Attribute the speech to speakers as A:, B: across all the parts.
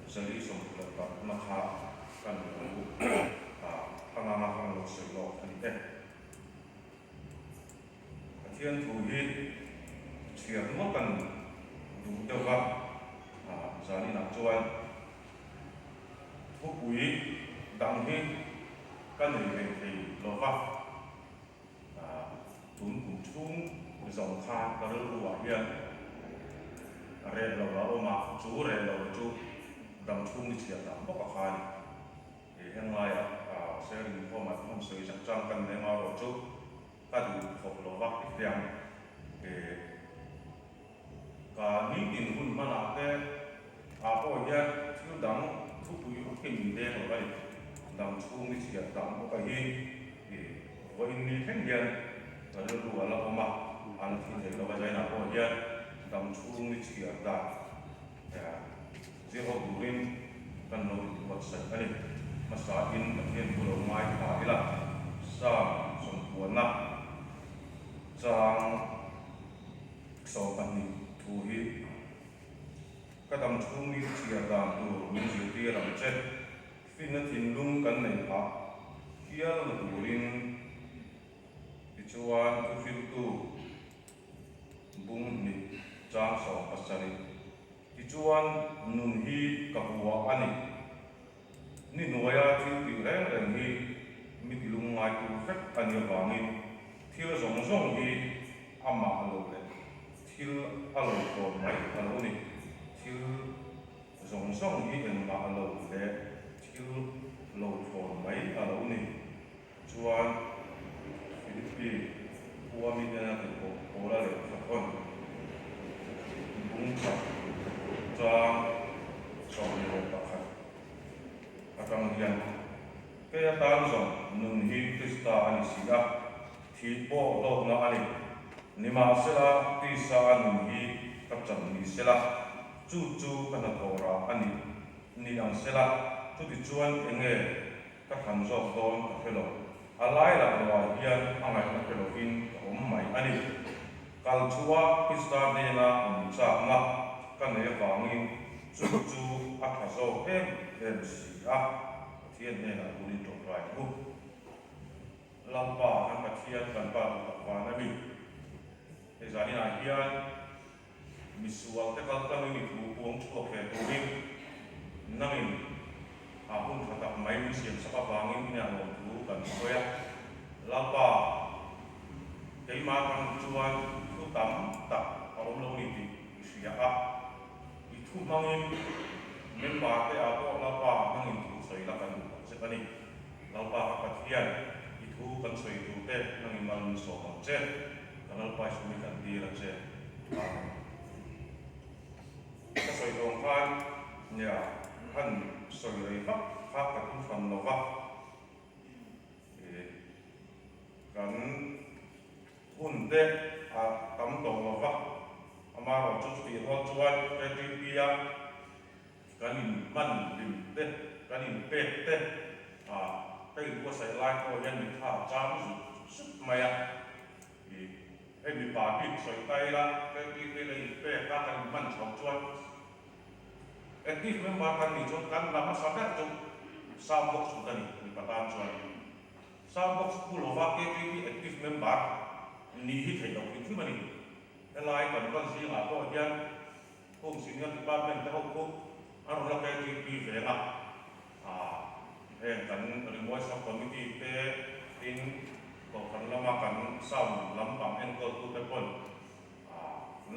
A: zali som la na kha kan bu hangama hang lo sei lo ani te athian thu hi chiar mo kan du de wa zali na chuan bu pui dang hi kan ri ve thei lo wa tun kum chung zong kha ka ru wa hian re lo la oma chu re lo chu dam chung ni chiar dam bok kha ni heng lai se ri ko ma hom sei chang chang kan ne ma ro chu ka du khop lo wa ki tiang ka ni tin hun ma na te po hian thu dang thu pui ho ke min de lo lai dam chung ni chiar dam bok ka hi wo in ni theng hian ka ru wa la oma an thi thei lo ba jai na po hian dam chung ni chiar da zero durin kan lo wat san ani masa in mathian bu lo mai ta ila sa som puana chang so kan ni thu hi ka dam chung ni chiar da tu min ji ti ram che fin na thin lung kan nei pa hial na durin ti chuan tu fil tu bung ni chang so pasari ti chuan nun hi ka huwa ani ni noya thil ti reng reng hi mi ti lung ngai tu fek ani wangin thil zong zong hi ama lo le thil alo ko mai alo ni thil zong zong hi en ma alo le thil lo thon mai alo ni chuan philippi huwa mi na ko ora le fakon bung cha chang som lo pakhat akang hian kaya tan zong nun hi krista ani sia thi po lo na ani nima sela ti sa nun hi ka cham ni sela chu chu kana thora ani ni ang sela chu ti chuan enge ka khan zo don ka phelo alai la wa hian angai ka phelo in om mai ani kal chuwa krista ne na cha na kan ne wangin chu chu a kha zo em sia thiên này là một trộn loài thu lòng bò ăn bạch thiên cần bò và nó bị thì giờ đi này hiên mình suy tế các cái mình thu uống thuộc về tu viên năng mình hun thật tập máy mình xem sắp vàng mình nhà một thu cần soi lòng bò cái mà con chuan thu tắm tập ở ông lâu đi thì suy ạ thì thu mang mình bảo cái áo của lòng bò năng mình soi là cần sẽ có đi lão bà các thiên ít thu cần soi tu te năng in mang số bằng chết cần lão bà sumi cần đi là chết cái soi đồng phan nhà hắn soi lấy pháp pháp các công phần nó pháp cần hun te cắm đồng nó pháp mà họ chút tiền họ chuan cái gì bia cần in man lim te kan in pek te cái của sai lai ko yan mi tha cham su maya ai mi pa pi soi tai la cái lấy pek ka kan man chong chuan active member kan ni chon kan lama sa ka chu sa box su kan ni patan chuan sa box ku lo wa ke active member ni hi thei dok thi mani lai kan si nga ko yan home senior department ta ho aro la ka pi ve la kan remote sub committee te in ko kan lama kan sam lampang enko tu te pon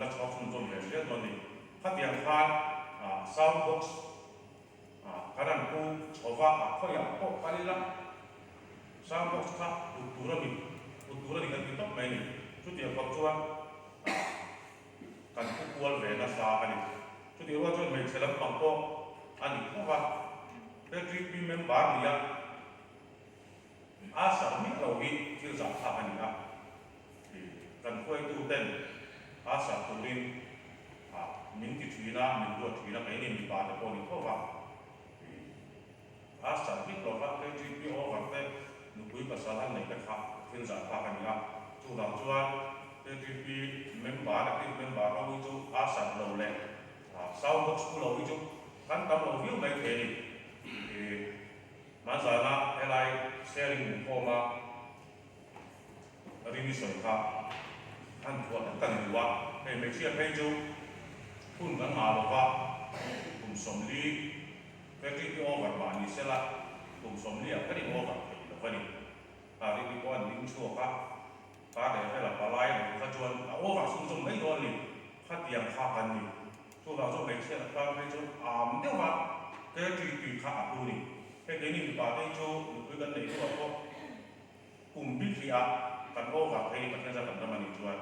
A: la chok sum jom le le don ni khatiang khan sound box karan ku chowa khoya ko kalila sound box kha utura ni kan top mai ni chu ti ko chuan kan ku kual ve na sa ani chu ti wa chuan mai chelam pang ko ani ko wa cái trip member này sản mỹ đầu đi chưa giảm thả hành ạ thì cần quay tu tên sản tu đi mình thì thủy na mình đuổi thủy na cái này mình bán được bao nhiêu có vào sản mỹ đầu vào cái trip họ vào cái nụ quý và sản này cái khác chưa giảm thả hành ạ chú làm chuan cái trip member là cái member bao nhiêu sản đầu lệ sau một số đầu đi chú kan kan tam lo view mai the ni ma za na helai sharing ko ma ri ni soi kha han thua kan wa he me chia phe chu kun kan ma lo ka kum som li ke ti ki over ba ni se la kum som li a ka ni over lo ka ni a ri ni ko an ning chu ka ta de he la pa lai lo ka chuan a over sum sum mai lo ni kha tiang kha kan ni chu ba zo me chia la ka phe chu de wa ke ti kha a tu ni ke ni ba de chu ku kan nei lo ko kum bi ki a kan over ke ni kan za kan ta ma ni chuan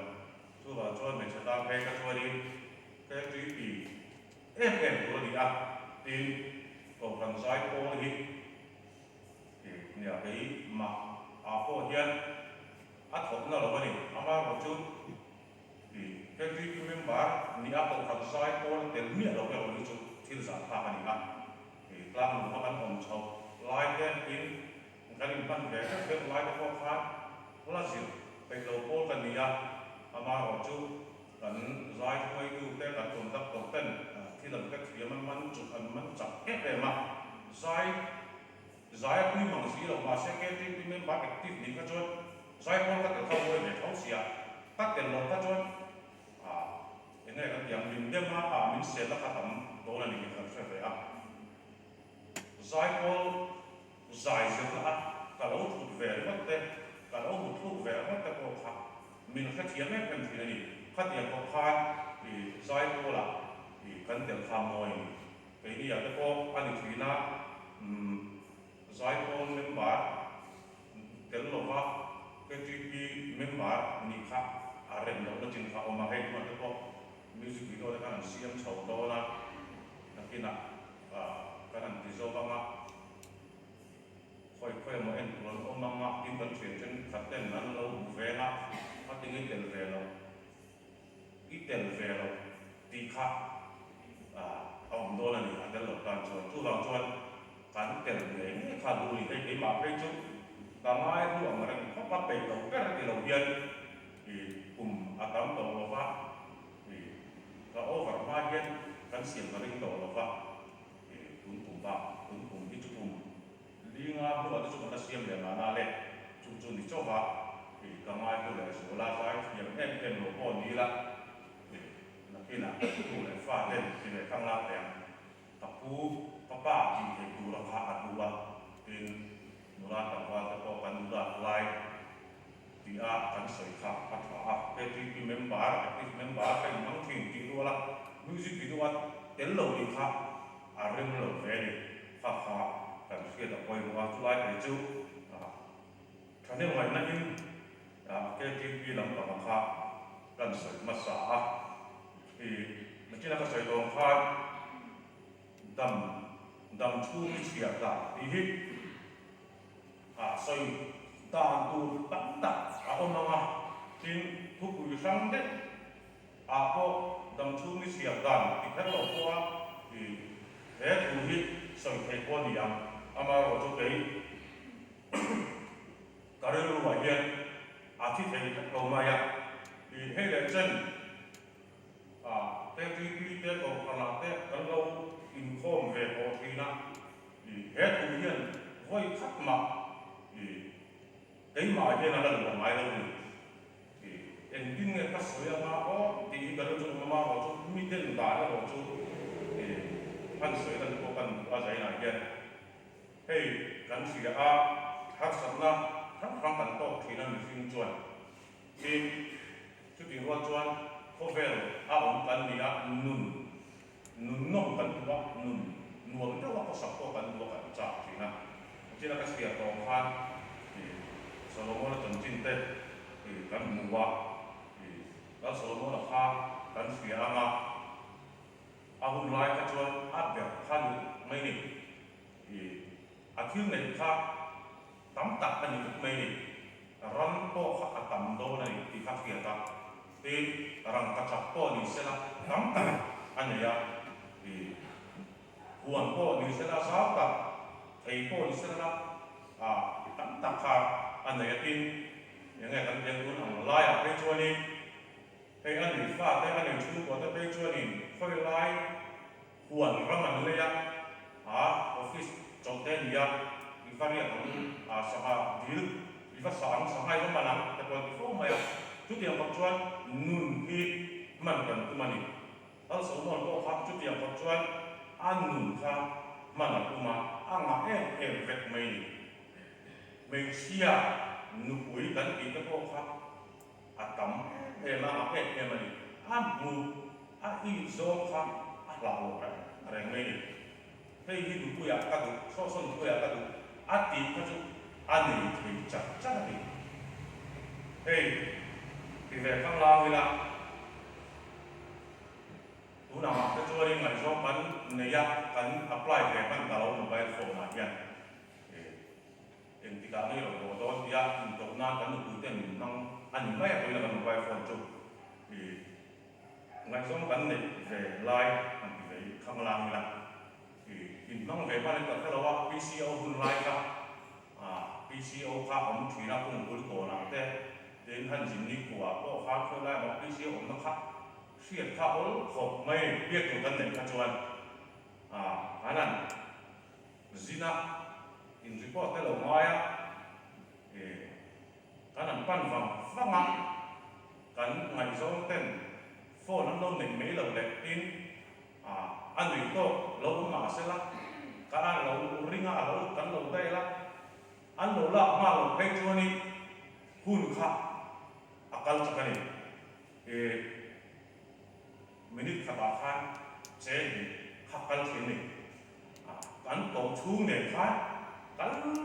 A: chu ba chuan me cha ta phe ka chuan ni ke ti em của đi ăn thì còn phần trái cô đi thì nhà cái mà cô hiện ắt học nó là cái gì ama một chút thì cái mình bảo ni ắt còn phần trái cô tiền miệng đâu cái một chút thì là ta cái gì thì làm một cái phòng chậu lại cái cái mình về cái lại cái phong phát là gì cái đầu cô cái gì ama một chútกันร้ายช่วยดูแต่กันตรงตับตรงเต้นที่เราก็เขียนมันจุดมันจับเอ๊ะเลยมาร้ายคุยมังสีเรามาเช็คเกตที่มันบาร์เอคทีฟนี่ก็จนร้ายคนก็จะเข้าไปในท้องเสียตัดเต็มหลอดก็จนยังไงกันอย่างมินเดียมามินเสียแล้วก็ทำตัวนั้นนี่กันใช่ไหมร้ายคนร้ายเสียแล้วก็เราถูกแหวนวัดเต้ก็เราถูกแหวนวัดเต้ก็ขับมินแค่เทียนไม่เป็นทีนี่ขัดอย่างพอพานใช้ตัวละกันเดี๋ยวทำมวยไปนี่อยากจะพออันนี้ทีนะใช้ตัวเมมบาร์เดี๋ยวเราว่าเป็นที่เมมบาร์นี่ค่ะอะไรเราต้องจินค่ะออกมาให้มันจะพอมิวสิกวิดีโอได้กันเสียงโชว์ตัวนะนักกินอ่ะกันที่โซ่บ้างอ่ะค่อยๆมาเอ็นตัวเราต้องมากินกันเสียงจนขัดเต้นนั้นเราเวลาพัดทิ้งเต้นเวลาอีเตลเฟลตีค่ะเอาโดนนี่อันเดลการชวนทุกเราชวนการเตลเองข้าดูนี่ไอ้มาไปจุดตามไอ้ผู้อะไรเขาปั๊บไปเราก็ได้เราเย็นกลุ่มอาตมตัวเราว่าเราโอ้แบบมาเย็นกันเสียงมาเรื่องตัวเราว่ากลุ่มบ้ากลุ่มที่จุ่มลิงอ่ะผู้ว่าที่จุ่มมันเสียงเดียวมาหน้าเล็กจุ่มที่เจ้าว่าตามไอ้ผู้เลยสุราใช้อย่างเอ็มหลวงพ่อนี้ละที่น่ะผู้เลยฟาดเล่นที่เลยข้างล่างแดงกับผู้ป้าที่เห็นดูราคาดูว่าเป็นมูลค่าว่าจะพอกันดูลายที่กันสวยครับอัตราเป็นที่เมมเบอร์เป็นมังคิงที่ดูละมิวสิกที่ดูว่าเต็มเลยครับเรื่องเลยเวลีฟ้ากันเสียแต่พอดูว่าทุลายไปจูท่านนี้วันนั้นแค่ที่ลำบากครับกันสวยมาสามันที่นักใช้ตรงฟ้าดำชูมิเชียร์ที่ใส่ตาดูตั้งเอามากินทุกวิสังเด็ดก็ดำชูมิเชียร์ที่แค่เราตัวแค่ทุกที่ใส่แค่คนเดียวมาเราจะไปการเรื่องว่าเย็นที่เห็นเรามาให้เด็กเช่นแต่ที่เด็กของขนาดเด็กกันเราอินโฟมเวอร์ทีนะเหตุที่เห็นไว้ขัดมาได้มาเห็นอะไรหรือไม่เราเอ็นดิ้งเนี่ยก็สวยมากที่กันเราจะมาเราจะมีเด่นด่าเราจะพันสวยกันพวกกันว่าใจไหนเย็นเฮ้ยกันเสียฮักสันนะทั้งฟังกันโตที่นั่นมีสิ่งจวนที่ชุดที่ว่าจวนโคเวลผมกันนี่นุ่นน้องกันตัวนุ่นนวลเจ้าว่าก็สับตัวกันตัวกันจากที่นั่นที่นั่นก็เสียตรงพันโซโลมอนจนจินเต้กันมัวแล้วโซโลมอนข้ากันเสียมาหุ่นลายก็จวนแบบพันไม่หนีที่ในข้าตั้มตัดกันอยู่ไม่หนีรันโตข้าตั้มโดนนี่ที่ข้าเสียตาที่รังกระจับโตนี่เสร็จแล้วตั้มตัดอันนี้หัวโตนี่เสร็จแล้วสาวตัดไอ้โตนี่เสร็จแล้วตั้มตัดข้าอันนี้ที่ยังไงกันยังคุณอังไล่ไปช่วยนี่ให้อันนี้ฟาดได้อันนี้ชูตัวได้ไปช่วยนี่ค่อยไล่หัวรังมันเลย varia ang saka dil ifa sa ang sangay ng manang tapos ifo maya tuti ang pagtuan nun hi man kan kumani also mon ko hak tuti ang pagtuan anun ka mana kuma anga vet mai sia nupui kan kita ko hak atam ma mani amu a i zo hak lao kan reng mai hei hidu kuya kadu soson kuya kadu ati kaju ani thei chak chak ni hei ti ve khang lao ila tu na ma ka chori ngai so pan ne ya kan apply ve pan ka lo mobile phone ma hian en ti ka ni ro do ya in to na kan tu ten nang ani mai ko ila mobile phone chu ngai so kan ne ve lai an ti ve khang lao ila in mang về ban cái đó là PCO hun lai ka PCO ka om thủy na cũng bul ko na te đến han jin ni của ko fa ko lai ma PCO om na ka siết ka ol ko mai biết của kan này ka chuan anan zina in report te lo mai kanan pan vang kan ngai zong ten phone nó lâu này mấy lần đẹp in anh ấy to lâu mà sẽ là cả anh lâu ringa lâu cắn lâu đây là anh lâu là mà lâu hay cho ni hun khá akal chắc này mình khá bà khan chế akal thế này cắn tổ chú này khá cắn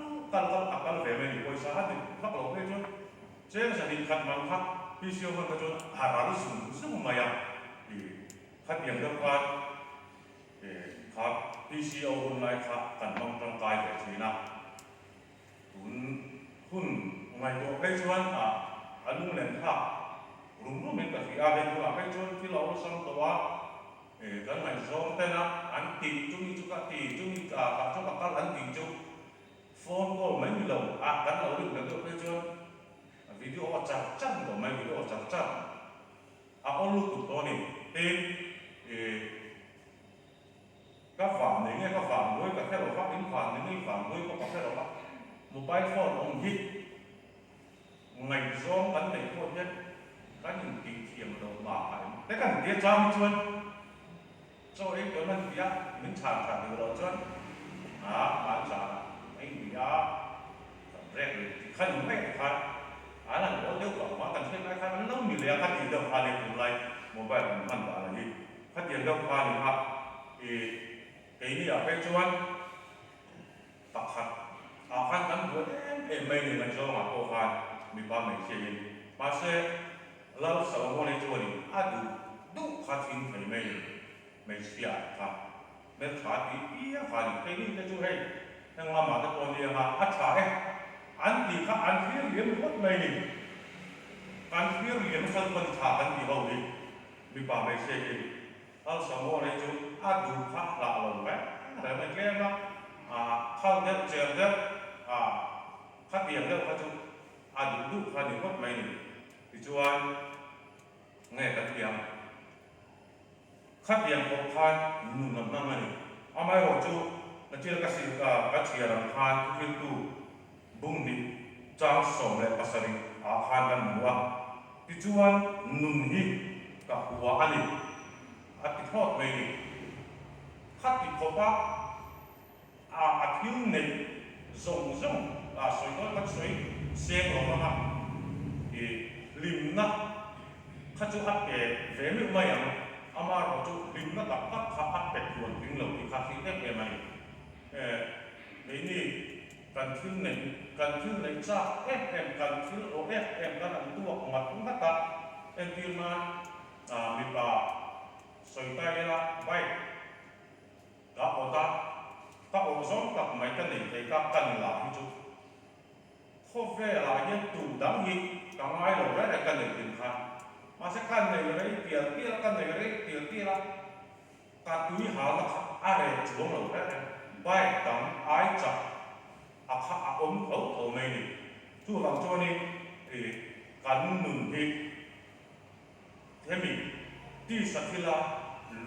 A: akal về mình coi sao thì bắt lâu hay cho chế là thì khát mang khá PCO hơn cái cho hà ra sung sung mà ya khát điểm được quaครับ PCO คนไรครับกันต้องร่างกายแบบนี้นะหุ่นไม่ตัวให้ชวนอันนู้นเนี่ยครับรุ่มเป็นกับที่อาเป็นตัวให้ชวนที่เราสร้างตัวกันไม่ชอบแต่นะอันตีจุนี่จุกตีจุนี่กับจุกกับอันตีจุโฟนก็ไม่มีเรากันเราดึงกันตัวให้ชวนวิดีโอจับจังก็ไม่วิดีโอจับจังเอาลูกตัวนี้các phạm này nghe các phạm với các cái đồ pháp đến phạm này nghe phạm với các cái đồ pháp mobile phone ông hit ngày gió vấn đề tốt nhất các những kỳ thiểm đồ bảo phải cái cần tiết cho mình chuan cho ấy cái mình bia mình chả được rồi chuan bạn chả anh bia rèn khăn mấy cái là nó nếu có quá cần thêm cái nó lâu như lẽ các gì đâu phải là lại mobile mình hoàn toàn là gì phát triển đâu phải là thì cái này phải chuan tập hợp khăn cắn vừa em mấy người cho mà cô phan bị ba mấy xe mà xe lâu sau hôm nay chuan đủ phát triển thấy mấy xe nên phát triển phát triển cái này cái chú hay nhưng mà cái con này mà thải anh thì các anh phía liền mất mấy này anh phía liền phân phân thả anh thì bao đi bị ba mấy xe lâu sau hôm nay chú đủ phát là lâu đấyแต่มันแค่ว่าเข้าเด็กเจอเด็กคัดเรียนเด็กเขาจะดูคันนี้ก็ไม่หนีที่ชวนไงคัดเรียนของคันนุ่มน้ำมันนี่เอาไม่หรอกจูนั่นเชื่อกันสิกัดเชียร์คันทุกตัวบุ้งนี่จ้างส่งเลยภาษาดิคันกันหัวที่ชวนนุ่มนี่กับหัวอันนี้ติดทอดไม่หนีคัดติดขบthiếu này rồng soi nói các soi xem rồi mà thì lim na khát chú hấp về mấy mày ama rồi chú lim na tập khát hấp về buồn tiếng lầu thì khát khí về mày cái này cần thiếu này cha em cần thiếu em cần ăn tua mặt cũng hết ta em tiêu mà mình bà soi tay là bay đã bỏ ta các ông giống các mấy cái này thì các cần là ví dụ không phải là những tủ đáng nghi các ai rồi đấy là cần để tiền khăn mà sẽ cần này rồi đấy tiền kia cần này rồi đấy tiền kia là các túi hàng là ai để chủ động rồi đấy bay đóng ai chặt ống khẩu mình chú làm cho nên thì cần mừng thì thế mình đi sát khi là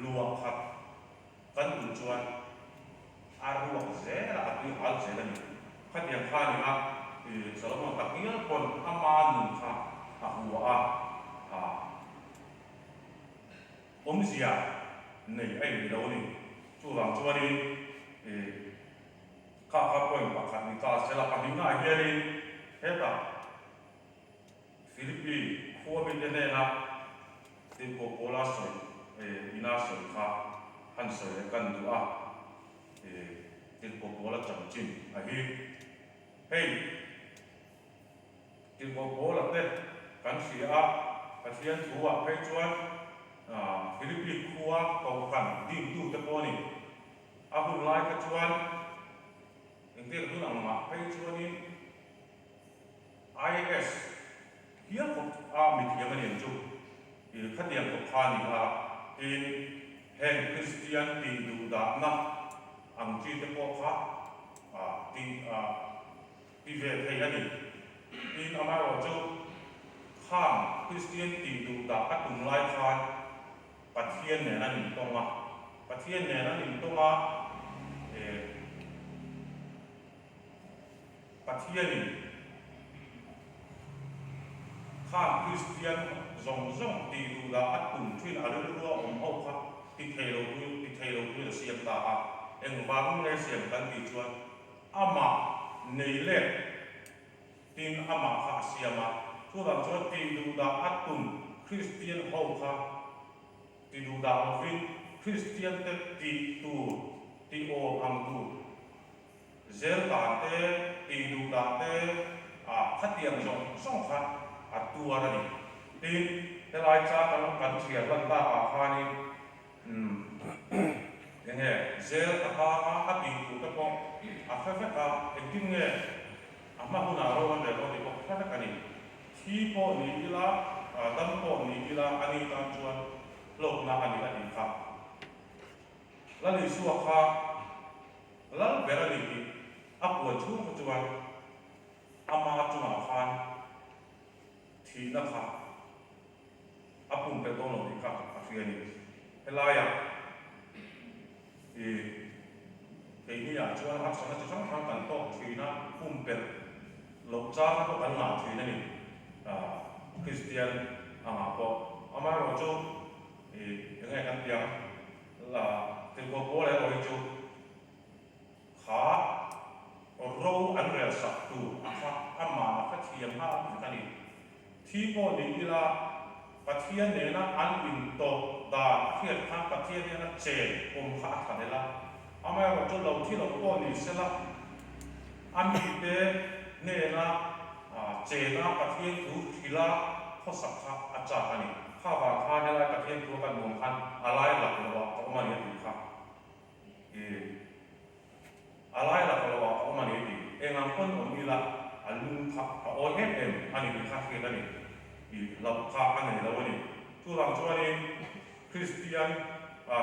A: luộc khát cần đủ chuan ruộng dễ là cái hal dễ là ขัดยังข้านี่อ่ะสารพัดตักนี้คนอามาหนึ่งข้าหัวผมเสียในไอ้เรานี่จู่หลังจู่นี้ข้าป่วยปากขัดนี่ตาเสลับปันนี่ง่ายเฮียนี่เฮ้ยตาฟิลิปปินส์ขั้วเป็นเด่นนะที่โกโกลาสวยอินาสวยข้าหันสวยกันดูที่โกโกลาจังจินเฮ้ยที่โกโกลาเต้กันเสียกันเสียชัวให้ชวนฟิลิปปินส์ขั้วตกกันดิ้นดูตะโกนี่คุณไล่กันชวนอย่างที่เราหนังให้ชวนนี่ IS เฮียผมมีเทียมมันยังจุขัดยังกับข้านี่อินแห่งคริสเตียนที่ดูดานะอังกฤษเป็นพวกข้าที่เวทให้ยันนี่อินอามาเราจุข้ามคริสเตียนที่ดูดาอัตุนไล่ข้าปัทเทียนเนี่ยนั่นตรงปัทเทียนเนี่ยนั่นตรงปัทเทียนนี่ข้ามคริสเตียนzongที่ดูดาอัตุนช่วยอะไรรู้ว่าเอาครับที่เทโลตุเสียงตาเอ็งวางในเสียงกันที่ชวนอามาในเล่ทีนอามาข้าเสียมาช่วงชวนที่ดูดาอัตุนคริสเตียนเอาครับที่ดูดาวินคริสเตียนเตติตูที่โออังตูเซลตาเตที่ดูดาเตขัดเตียงสองขัดตัวอะไรทีแต่ลายชาติกันเสียกันตาข้านี่ยังไงเซลตาข้าตีตัวตะปองเฟฟเอ็งกินไงมาหุ่นอารมณ์เดี๋ยวเราดีกว่าแค่นั้นนี่ที่พอนี่กีฬาดันพอนี่กีฬาอันนี้ตามชวนโลกนักอันนี้ครับแล้วในส่วนข้าแล้วเวลานี้ปวดช่วงปัจจุบันมาจุมาข้าทีนะครับปุ่มเป็นตัวหนุนที่ครับเสียนี่เวลาอย่างนี่ชวนครับสมัยจะช่างทางกันโตทีนะปุ่มเป็นหลบจ้าก็กันหนาทีนั่นนี่คริสเตียนพอมาเราจูยังไงกันอย่างถึงพอโบเลยเราจูขาเราอันเรียสักตัวมาพัฒนามาถึงกันนี่ที่พอดีเวลาปัทเทียนเนี่ยนะอันอินโตดาเทียนข้างปัทเทียนเนี่ยนะเจผมขาดกันเลยละไม่ว่าจะเราที่เราป้อนนี่เสร็จละอันที่เนี่ยนะเจนะปัทเทียนถูกทีละข้อสักขะอาจารย์นี่ข้าว่าข้าเนี่ยละปัทเทียนตัวกันรวมกันอะไรหลักเราว่าเอามาเนี่ยดีครับอะไรหลักเราว่าเอามาเนี่ยดีเองอันคนผมนี่ละอันลุงครับโอเอ็มอันนี้เป็นข้าเทียนนี่เราข้าอันนี้เราเนี่ยทุกหลังช่วงนี้คริสเตียน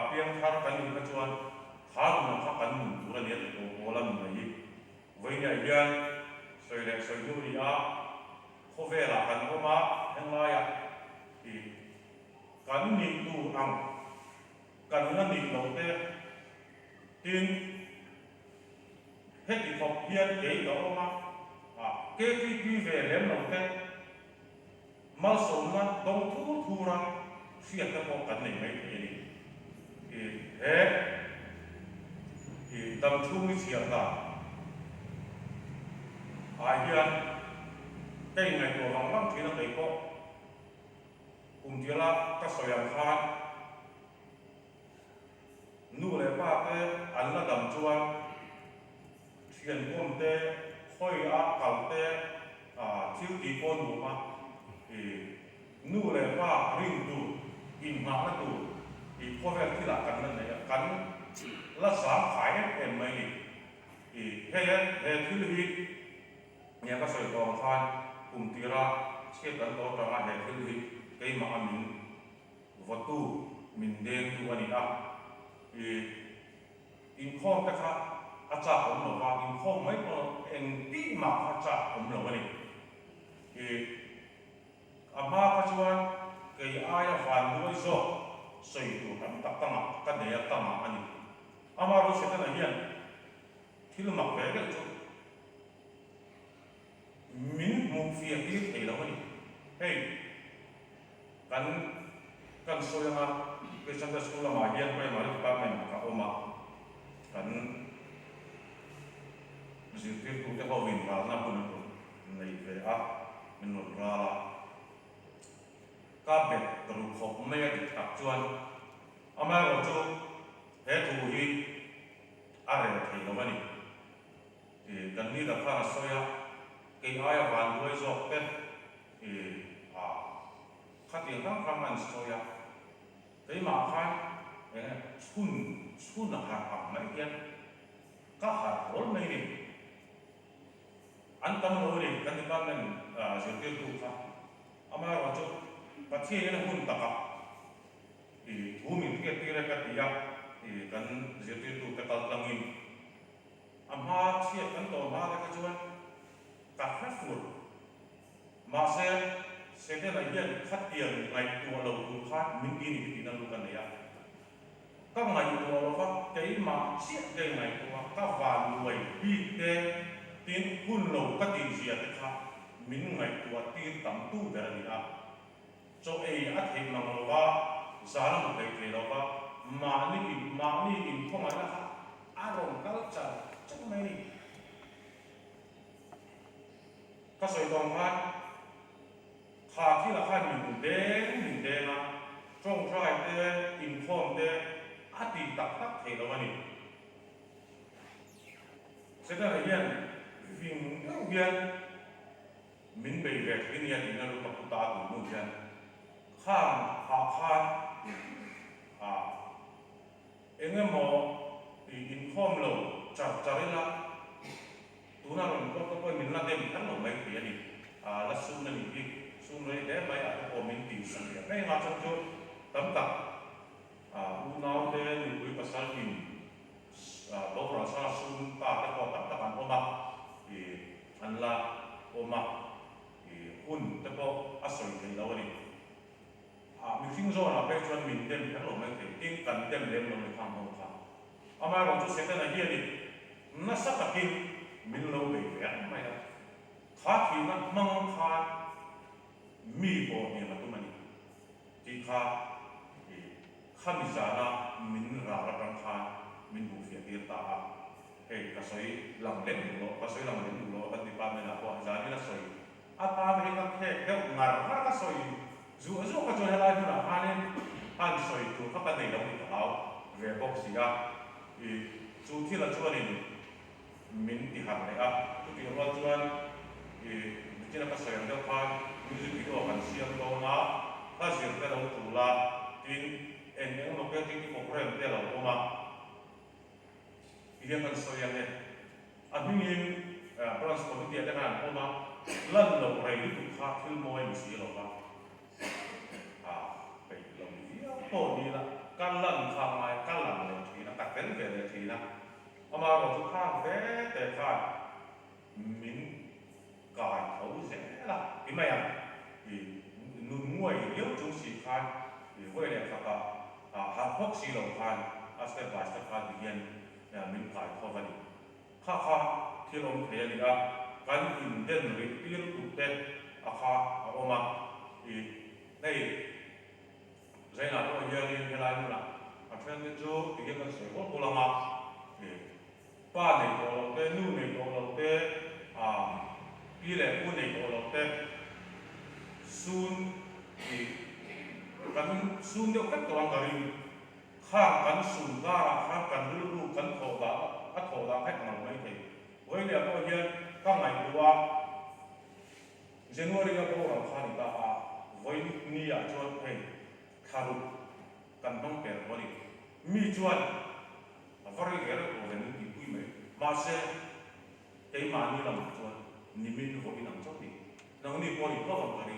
A: เพียงข้ากันอยู่ปัจจุบันข้าดูข้ากันอยู่ตัวเนี่ยโอ้ละมันยี่วันนี้ยังสวยเลยสวยดูดีเขาเวลากันก็มาเห็นไหมกันนี่ดูกันนั่นนี่เราเตะทีนเฮ็ดที่เขาเพียรเกี่ยวกับเกี่ยวกับเวลาเราเตะมาสมนะต้องทูรังเสียแต่พอกันนี่ไม่ดีดำชุ่มเสียงละเดือนได้ไงตัวเราบ้างที่เราไปก็กลุ่มที่ละก็สวยงามนู่นเลยป้าเต้อันละดำชัวเทียนก้มเต้ค่อยเก่าเต้ทิ้วตีโคนหัวมานู่นเลยป้าริ่งดูอินมาดูพ่อแม่ที่หลักกันนั่นเองกันละสามขายไม่ดีเฮ้ที่ลีเนี่ยก็สวยกองฟันกลุ่มที่ละเชื่อกันต่อประมาณที่ลีเกี่ยมามินวัตถุมินเดงตัวนี้อินข้อมนะครับอาจารย์ผมบอกว่าอินข้อมไม่พอเองที่มาอาจารย์ผมบอกว่านี่มาปัจจุบันเกี่ยฟันด้วยโซ่สวยตัวกันตั้งกันเนี่ยตั้งอันนี้มารู้สึกอะไรเนี่ยที่เราหมักแฝงกันจุ min mu fi ti thei lo ni hey kan soyanga ke sanda school ma hian primary department ka oma kan zirtir tu te hovin ka na pun nei ve a min no ra la ka bet tru khop me ya tak chuan ama ro chu he thu hi are thei lo ni kan ni da kha soya ke aya van doi zok te a khát tiền các tham ăn soya cái mà khai chun là hạt hạt mấy kia các hạt bốn mấy đi anh tâm rồi đi cái thứ ba mình dự tiêu thụ khác ama rồi cho bắt thiên nó hun tắc thì thu mình cái tiền cái tiền thì cần dự tiêu thụ cái tàu langin ama chia cần tổ ma cái chuan cả hết phụt mà sẽ thế là hiện phát tiền ngày của đầu tư phát mình đi thì năng lượng này ạ các ngày của nó phát cái mà chiết cái ngày của các vạn người đi đến tiền hun lầu các tiền gì đấy khác mình ngày của tiền tầm tu về này ạ cho ai ắt hiện năng lượng và giá nó một cái đó và mà đi không ai là rồng các chợ chắc mấy các sợi đồng phát khá khi là khai mình đen à trong trái đen in form đen ắt đi tắc thế đó anh sẽ là hiện viên mình bị về cái này thì nó lúc tập ta cũng muốn hiện khang anh em mò thì in form lâu chặt là tú nào có mình là đem thắng một mấy cái này là sung này đi sung này để mấy ở cái mình tìm sang cái này ngã trong chỗ tấm tập u nào để người quý bà sáng nhìn đâu ra sao sung ta cái có tấm tập ăn ôm thì ăn là ôm thì hun cái có sợi thì đâu đi mình sinh ra là bây giờ mình đem thắng một mấy cái tiếng cần đem một cái tham không tham ama rồi chúng sẽ thế này đi nó sắp là kinh mình lâu về vẽ mày là khá thì nó mong khá mi bộ này là tụi mình thì khá thì khá mi giá là mình ra là bằng khá mình buộc việc kia ta cái sợi làm đến đủ lo cái sợi làm đến đủ lo cái địa bàn này là có giá này là sợi ta mình cái theo ngài là cái sợi dù cái chỗ này là như là anh sợi chủ các cái này đâu thì bảo về bốc xì thì chủ thì là chỗ này mình thì học này tôi thì nói chuyện thì chỉ là cái sợi đó thôi music video hành xem đâu mà ta xem cái đâu tụ là thì em những lúc cái program cái đâu mà hiện cái sợi này anh mình balance committee cái nào mà lần đầu rồi tụ khác phim môi mình xí rồi cái lòng gì đó đi là căn lần tham mai căn lần này thì nó cắt đến về thì là ama rồi chúng ta về để phải mình cài thấu dễ là cái này thì nung nguội nếu chúng sĩ khai thì với này các hạt hốc xì đầu khai step by step khai thì hiện mình cài thấu vậy khá thì ông thấy là cái in đến với tiền tụ đến khá oma thì đây dây nào có giờ đi cái này nữa là trên cái chỗ thì cái sợi hốt cô làm ba này có lộc tê, nu này có lộc tê, pi lệ u này có lộc tê, sun thì cần sun đều cách toàn cả đi, khang cần sun ra, khang cần lu cần thổ đã cách nào mấy thì, với lại có hiện các ngày qua, January có làm khang ta với nia chuan hay, kharu cần băng bèn vào đi, mi chuan, phải cái đó của mình mà sẽ cái mà như là một chuyện niềm tin của mình nằm trong đi nó đi qua đi có bằng cái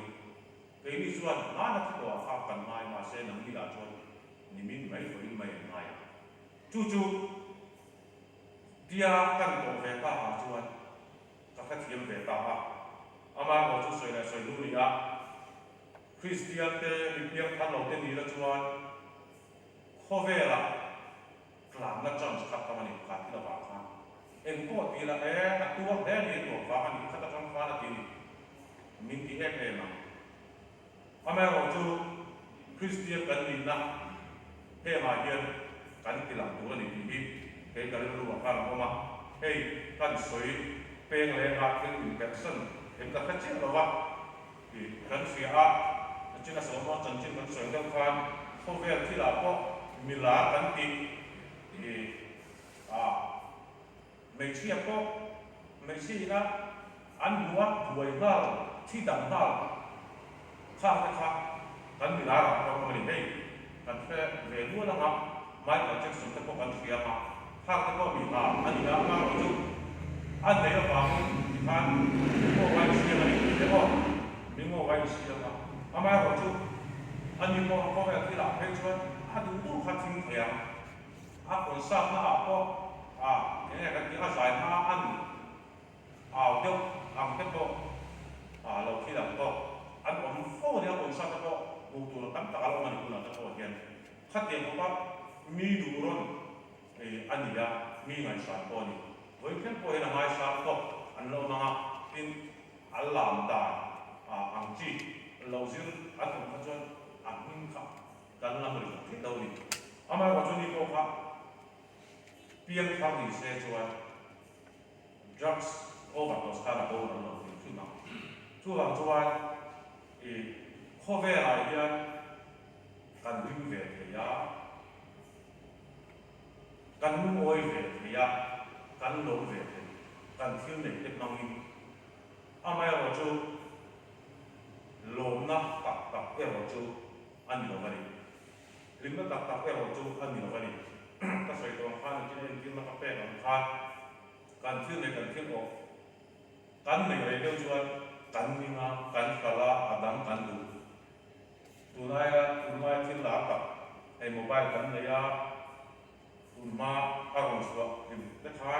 A: cái đi chuyện nó là cái quả pháp cần mai mà sẽ nằm đi là chuyện niềm tin mấy của mình mai chú dia cần tổ về ta hả chuyện các cái thiêm về ta hả ama của chú soi là soi lưu đi Christian te bị biếc thằng đầu tiên đi là chuyện khó về là làm nó chọn các cái này khác là vào em có thì là tua thế thì của phá anh khát trong phá là cái mình thì hết em mà ama rồi chú Christian cần đi na he mà hiền cần thì làmตัวนี่ที่he cầnรู้ว่าการเขามาhe cần soi peng le ngãเป็น infectionเห็นกับขั้นเชื่อว่าที่กันเสียจริงๆสมมติจริงๆมันสวยงามฟันเขาเวลที่เราก็มีหลายกันที่ไม่เชื่อก็ไม่เชื่อนะอันหัวถวยเราที่ดังเราข้างนะครับกันมีหลายเราไม่ได้กันแค่เรียนรู้นะครับไม่กันจะสุดแต่ก็กันเสียมาข้างก็มีหลายอันนี้เราไม่รู้อันไหนก็ฟังท่านโง่ไว้เสียเลยเดี๋ยวก็มีโง่ไว้เสียมาทำไมเราจุอันนี้มองเขาแบบที่หลังให้ช่วยอันดูดูขัดทิ้งเถียงคนทราบนะก็เนี่ยกันที่อาศัยอันเดี๋ยวเดี๋ยวก็เราที่หลังก็อันผมโฟเนี่ยคนทราบก็ดูตัวตั้งแต่เรามันดูหลังก็เห็นขัดเถียงเพราะว่ามีดูร้อนอันนี้มีไงสารตัวนี้เฮ้ยเพื่อนพอเห็นไงสารก็อันเรามาเป็นอัลลามตาอังจีเราซึ่งอันผมก็จะอันนี้ครับกันละมันที่เรานี่อามาว่าจุดนี้ก็ครับเพียงคำนี้เสียจวน drugs overdose การระบาดเราขึ้นมาช่วงจวนข้อเวลาเนี่ยการวิ่งเวทียาการนุ่งโอยเวทียาการลงเวทีการเที่ยวในเด็กน้องยิ่งอามาว่าจุดลมนักตักว่าจุดอันนี้เราไม่ได้ลิมนักตักว่าจุดอันนี้เราไม่ได้ถ้าใส่ตัวข้างที่เล่นกินนักแป้งข้างการเที่ยวในการเที่ยวออกการในเรื่องชวนการมีงานการกล่าวอาดังการดูตัวนั้นที่หลักกับไอ้โมบายกันเลยตัวมาอารมณ์สวบเด็กขา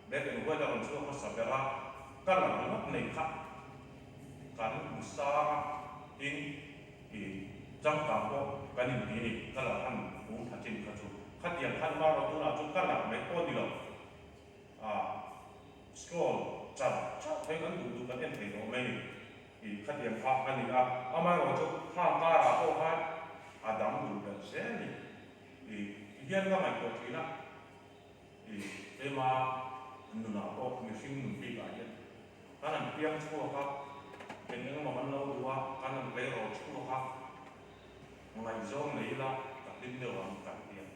A: เด็กเองก็จะอารมณ์สวบภาษาเบราการหลังนักในขัดการมุสาอินจังการก็การอินดีนี่การหลังหูทัดจินกระจุขัดอย่างขัดมาเราตัวนั้นจุดการหลังไม่ต้นดีหรอกสกอลจัดให้กันดูกันเองเองไม่ขัดอย่างขัดอันนี้เอามาเราจุดข้ามมาเราก็ให้ดังดูกันเสียนี่เยี่ยมก็ไม่ปวดทีนะเอ็มาหนุนก็มีสิ่งหนึ่งปีกันเยอะการนั้นเพียงชั่วครับเป็นเรื่องมันเราดูว่าการนั้นไปเราชั่วครับไงซ้อมเลยละกับดิ้นเดียวกันเดียว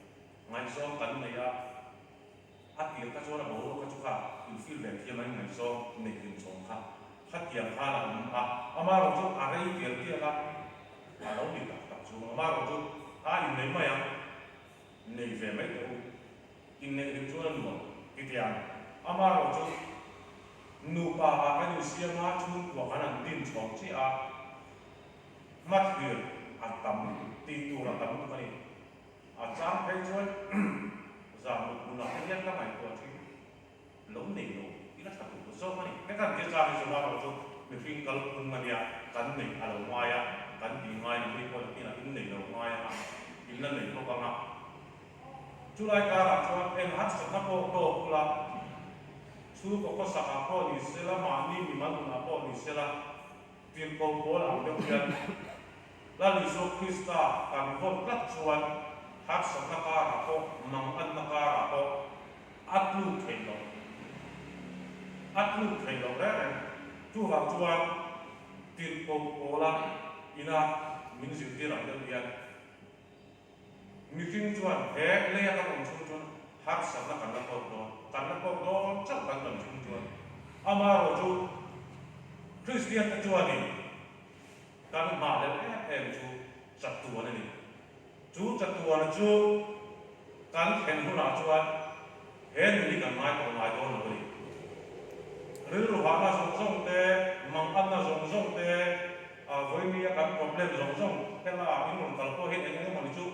A: ไงซ้อมกันเลยอาเตียงก็ช่วยเราบอกว่าก็ช่วยอินฟิลเลนที่มันไงซ้อมในกลุ่มสองครับขัดเตียงข้าเราเอามาเราช่วยอะไรเตียงที่ละเราดีกับช่วยเอามาเราช่วยอินในไม่ยังในเฟรมไม่ตัวอินในกลุ่มช่วยเราหมดที่เตียงเอามาเราช่วยนูปากันอยู่เสียงมาช่วยว่ากันดิ้นสองที่มัดเหือตั้มตีตัวเราตั้มตัวนี้จ้างให้ช่วยจากมุลค่าก็ไม่ตัวที่ล้มหนีลงที่นั่นสักตัวโซ่มานี่แค่การเจรจาในส่วนเราจะมีฟิงกัลปุ่นมันเนี่ยกันหนีอะไรวายกันดีง่ายนี่คนที่นั่นหนีเราง่ายอินนั่นหนีเขาก็มาจุลัยการช่วยเอ็นฮัตสักนับโตกุลาชูก็สักนับโตนิเซล่ามานี่มีมันนับโตนิเซล่าฟิลโกโบลาเดียวกันแล้วลิโซคริสตาการคนกัดชวนฮัตสักนักการก็มังอันนักการก็อัดลูกเขยเราแล้วจู่หลังชวนฟิลโกโบลาอินามินสิที่หลังเดียวกันมีฟิงชวนเฮ้เลี้ยงกันชวนฮัตสักนักการก็โดนจับกันชวนอามาโรจูคริสเตียนชวนนี่การมาเลยจูจัดตัวนี่จูจัดตัวนะจูการเห็นหัวหน้าชวนเห็นนี่กันไม่ตัวเลยหรือรู้ว่าน่าสงเตะมังอันน่าสงเตะวันนี้การ problem สงแค่ละอินมันตลอดเห็นอย่างนี้มันจู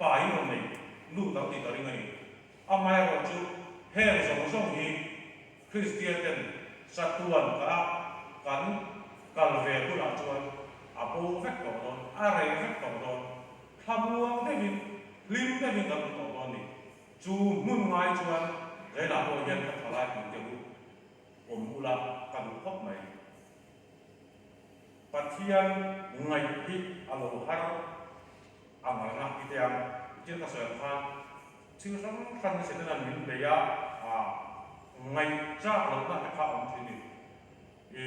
A: ป่าอินมันนี่ลูกตั้งที่ตัวนี้อามาโรจูเห็นสงที่คริสเตียนเป็นสัตว์วันกันกัลเวกุลาชวนอาโปเฟกต์ของนนอะไรเฟกต์ของนนทำวังได้บินลิมได้บินกับของนนนี่จูมุ่งหมายชวนเรื่องอะไรยันกับอะไรของเจ้า ula kan khop mai pathian ngai hi alo har amanga itiam kin ka soya khan chu sam khan se na min be ya a ngai cha lo na kha om thini e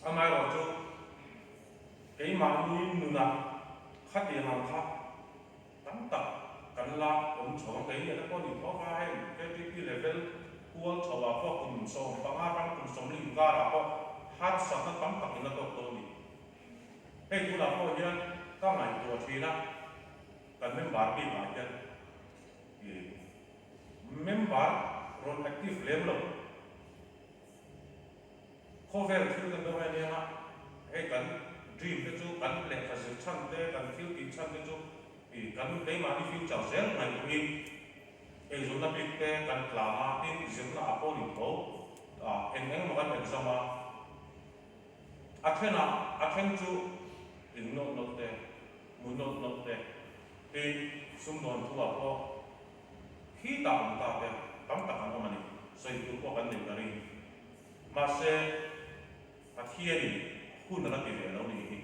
A: amai ro chu cái mà như nuna khát tiền làm khác tắm tập cần la ổn trọng cái này nó có nhiều khó khăn cái level của cho vào có cùng sống bằng ai bằng cùng sống linh ga là có hát sắp nó tắm tập nó có tôi cái thứ là có nhân các ngành tuổi thì là cần member bị lại nhân member role active level khó về thì cần đâu hay nha cái cần dream cái chú cần lệ khởi sự chân thế cần phiêu kỳ chân cái chú thì cần cái mà đi phiêu chào rét ngày của mình cái chúng ta biết cái cần là mà tin chúng là apple thì có anh mà cần exam mà athena chú in nốt thế muốn nốt thế thì xung đột thu vào có khi tạo ta thế tắm tập anh mà này xây dựng có vấn đề cái gì mà sẽ thiên hun na ti ve lo ni hi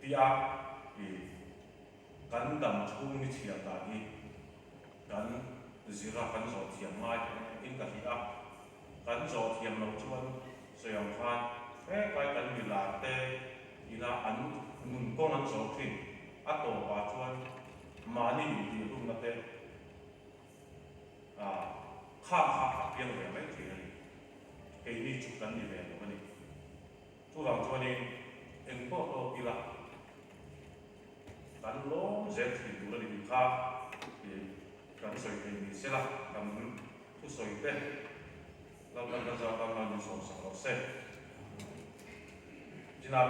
A: tia kan dam chung ni chia ta hi kan zira kan zo thiam mai in ka hi a kan zo thiam lo chuan soyam khan kai kan mi la te ina an mun ko an zo thin a to ba chuan mani ni ti rum na te kha piang ve mai thi ni ke ni chu kan ni ve lo ni tu làm cho nên em có to kila kan lo zet thì tu là đi kha thì kan soi thì đi sẽ là kan tu soi thế làm kan ra kan làm những sống sáng lo se chỉ là